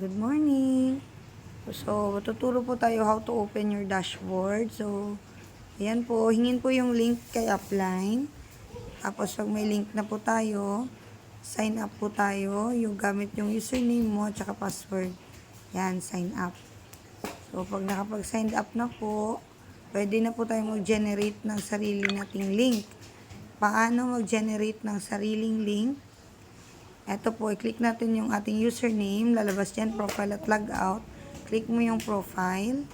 Good morning. So, tuturo po tayo how to open your dashboard. So, ayan po, hingin po yung link kay Upline. Tapos, pag may link na po tayo, sign up po tayo. Yung gamit yung username mo at saka password. Yan, sign up. So, pag nakapag-sign up na po, pwede na po tayo mag-generate ng sarili nating link. Paano mag-generate ng sariling link? Ito po, i-click natin yung ating username. Lalabas dyan, profile at logout. Click mo yung profile.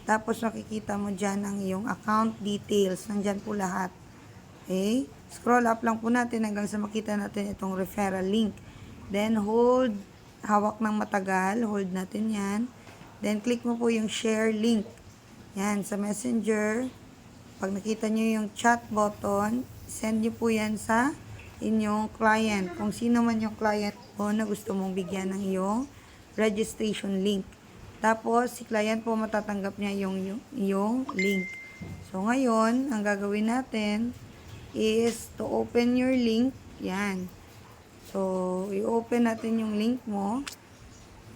Tapos, makikita mo dyan ang iyong account details. Nandyan po lahat. Okay? Scroll up lang po natin hanggang sa makita natin itong referral link. Then, hold. Hawak ng matagal. Hold natin yan. Then, click mo po yung share link. Yan, sa messenger. Pag nakita nyo yung chat button, send nyo po yan sa inyong client. Kung sino man yung client mo na gusto mong bigyan ng iyong registration link. Tapos, si client po matatanggap niya yung link. So, ngayon, ang gagawin natin is to open your link. Yan. So, i-open natin yung link mo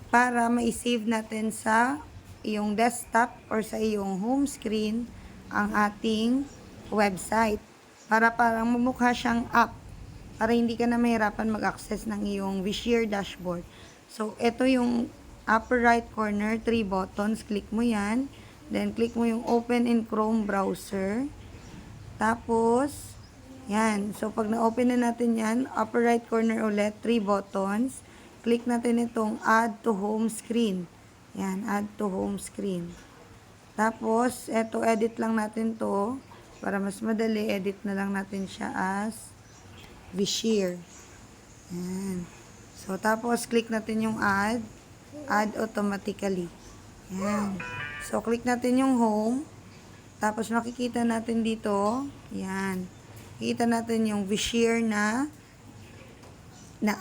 para ma-save natin sa iyong desktop or sa iyong home screen ang ating website. Para parang mumukha siyang app. Para hindi ka na mahirapan mag-access ng iyong Vshare dashboard. So, ito yung upper right corner, 3 buttons. Click mo yan. Then, click mo yung open in Chrome browser. Tapos, yan. So, pag na-open na natin yan, upper right corner ulit, 3 buttons. Click natin itong add to home screen. Yan, add to home screen. Tapos, eto, edit lang natin to. Para mas madali, edit na lang natin siya as Vshare. Yan. So, tapos, click natin yung add. Add automatically. Yan. So, click natin yung home. Tapos, makikita natin dito. Yan. Makikita natin yung Vshare na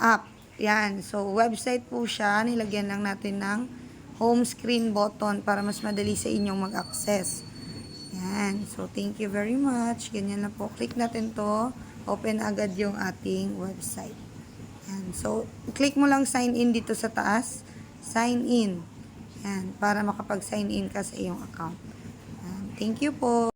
app. Yan. So, website po siya. Nilagyan lang natin ng home screen button para mas madali sa inyong mag-access. Yan. So, thank you very much. Ganyan na po. Click natin to. Open agad yung ating website. Yan. So, click mo lang sign in dito sa taas. Sign in. Yan. Para makapag-sign in ka sa iyong account. Yan. Thank you po.